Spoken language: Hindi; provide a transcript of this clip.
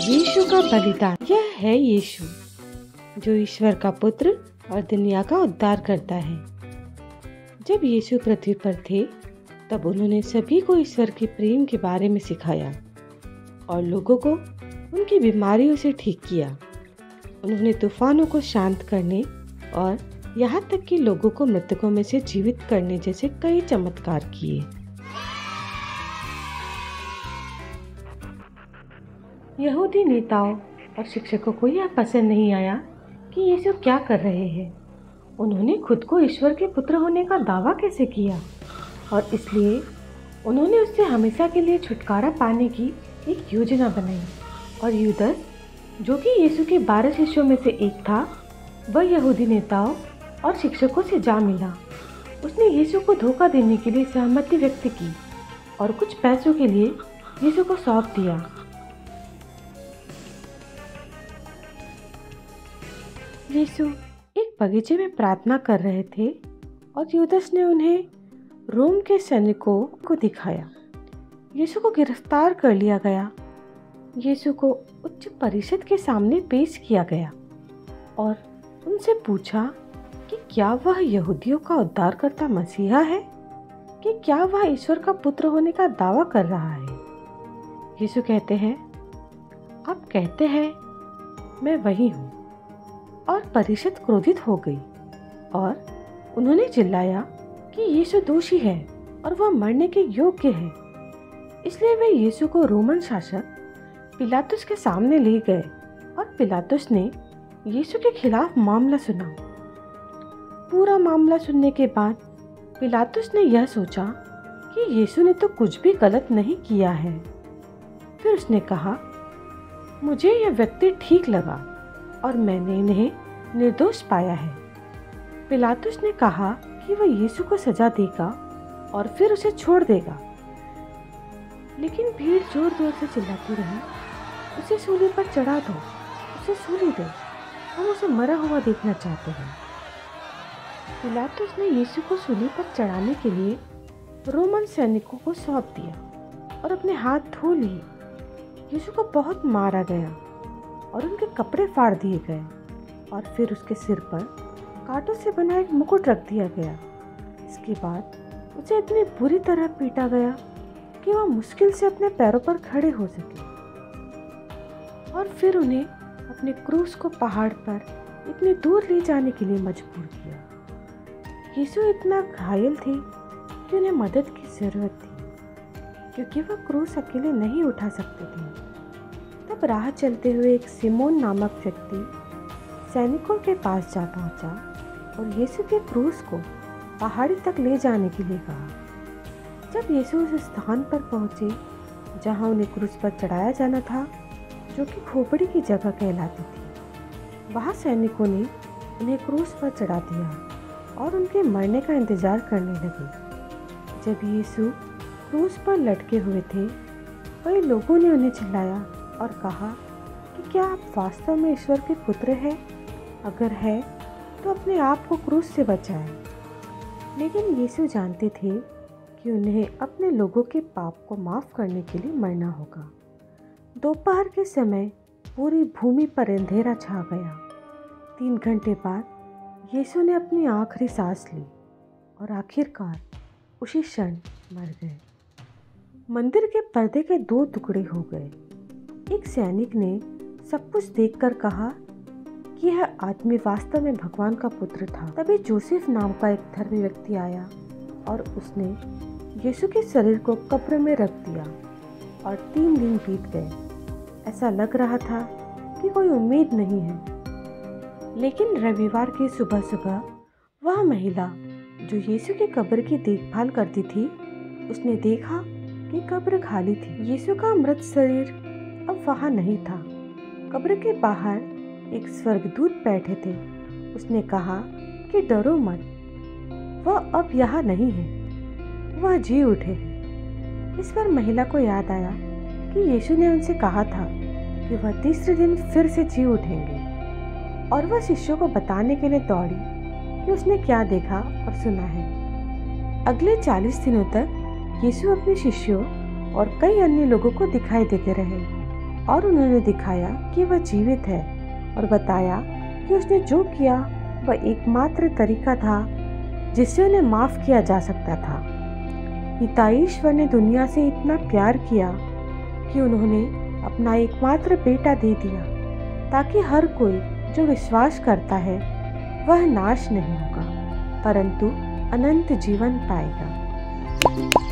यीशु का बलिदान। यह है यीशु जो ईश्वर का पुत्र और दुनिया का उद्धार करता है। जब यीशु पृथ्वी पर थे तब उन्होंने सभी को ईश्वर के प्रेम के बारे में सिखाया और लोगों को उनकी बीमारियों से ठीक किया। उन्होंने तूफानों को शांत करने और यहाँ तक कि लोगों को मृतकों में से जीवित करने जैसे कई चमत्कार किए। यहूदी नेताओं और शिक्षकों को यह पसंद नहीं आया कि यीशु क्या कर रहे हैं। उन्होंने खुद को ईश्वर के पुत्र होने का दावा कैसे किया और इसलिए उन्होंने उससे हमेशा के लिए छुटकारा पाने की एक योजना बनाई। और यूदस, जो कि यीशु के 12 शिष्यों में से एक था, वह यहूदी नेताओं और शिक्षकों से जा मिला। उसने यीशु को धोखा देने के लिए सहमति व्यक्त की और कुछ पैसों के लिए यीशु को सौंप दिया। यीशु एक बगीचे में प्रार्थना कर रहे थे और यूदस ने उन्हें रोम के सैनिकों को दिखाया। यीशु को गिरफ्तार कर लिया गया। यीशु को उच्च परिषद के सामने पेश किया गया और उनसे पूछा कि क्या वह यहूदियों का उद्धारकर्ता मसीहा है कि क्या वह ईश्वर का पुत्र होने का दावा कर रहा है। यीशु कहते हैं, आप कहते हैं मैं वही हूँ। और परिषद क्रोधित हो गई और उन्होंने चिल्लाया कि यीशु दोषी है और वह मरने के योग्य है। इसलिए वे यीशु को रोमन शासक पिलातुस के सामने ले गए और पिलातुस ने यीशु के खिलाफ मामला सुना। पूरा मामला सुनने के बाद पिलातुस ने यह सोचा कि यीशु ने तो कुछ भी गलत नहीं किया है। फिर उसने कहा, मुझे यह व्यक्ति ठीक लगा और मैंने इन्हें निर्दोष पाया है। पिलातुस ने कहा कि वह यीशु को सजा देगा और फिर उसे छोड़ देगा। लेकिन भीड़ जोर जोर से चिल्लाती रही, उसे सूली पर चढ़ा दो, उसे सूली दो, हम उसे मरा हुआ देखना चाहते हैं। पिलातुस ने यीशु को सूली पर चढ़ाने के लिए रोमन सैनिकों को सौंप दिया और अपने हाथ धो लिए। यीशु को बहुत मारा गया और उनके कपड़े फाड़ दिए गए और फिर उसके सिर पर कांटों से बना एक मुकुट रख दिया गया। इसके बाद उसे इतनी बुरी तरह पीटा गया कि वह मुश्किल से अपने पैरों पर खड़े हो सके। और फिर उन्हें अपने क्रूस को पहाड़ पर इतनी दूर ले जाने के लिए मजबूर किया। यीशु इतना घायल थे कि उन्हें मदद की ज़रूरत थी, क्योंकि वह क्रूस अकेले नहीं उठा सकते थे। तब राह चलते हुए एक सिमोन नामक व्यक्ति सैनिकों के पास जा पहुंचा और यीशु के क्रूस को पहाड़ी तक ले जाने के लिए कहा। जब यीशु उस स्थान पर पहुंचे जहां उन्हें क्रूस पर चढ़ाया जाना था, जो कि खोपड़ी की जगह कहलाती थी, वहां सैनिकों ने उन्हें क्रूस पर चढ़ा दिया और उनके मरने का इंतजार करने लगे। जब यीशु क्रूस पर लटके हुए थे, कई लोगों ने उन्हें चिल्लाया और कहा कि क्या आप वास्तव में ईश्वर के पुत्र हैं? अगर है तो अपने आप को क्रूस से बचाएं। लेकिन यीशु जानते थे कि उन्हें अपने लोगों के पाप को माफ़ करने के लिए मरना होगा। दोपहर के समय पूरी भूमि पर अंधेरा छा गया। 3 घंटे बाद यीशु ने अपनी आखिरी सांस ली और आखिरकार उसी क्षण मर गए। मंदिर के पर्दे के 2 टुकड़े हो गए। एक सैनिक ने सब कुछ देखकर कहा कि यह आदमी वास्तव में भगवान का पुत्र था। तभी जोसेफ नाम का एक धर्मी व्यक्ति आया और उसने यीशु के शरीर को कब्र में रख दिया और 3 दिन बीत गए। ऐसा लग रहा था कि कोई उम्मीद नहीं है। लेकिन रविवार की सुबह सुबह वह महिला जो यीशु के कब्र की देखभाल करती थी, उसने देखा कि कब्र खाली थी। यीशु का मृत शरीर अब वहाँ नहीं था। कब्र के बाहर एक स्वर्गदूत बैठे थे। उसने कहा कि डरो मत, वह अब यहाँ नहीं है, वह जी उठे हैं। इस पर महिला को याद आया कि यीशु ने उनसे कहा था कि वह तीसरे दिन फिर से जी उठेंगे, और वह शिष्यों को बताने के लिए दौड़ी कि उसने क्या देखा और सुना है। अगले 40 दिनों तक यीशु अपने शिष्यों और कई अन्य लोगों को दिखाई देते रहे। और उन्होंने दिखाया कि वह जीवित है और बताया कि उसने जो किया वह एकमात्र तरीका था जिससे उन्हें माफ़ किया जा सकता था। पिता ईश्वर ने दुनिया से इतना प्यार किया कि उन्होंने अपना एकमात्र बेटा दे दिया ताकि हर कोई जो विश्वास करता है वह नाश नहीं होगा परंतु अनंत जीवन पाएगा।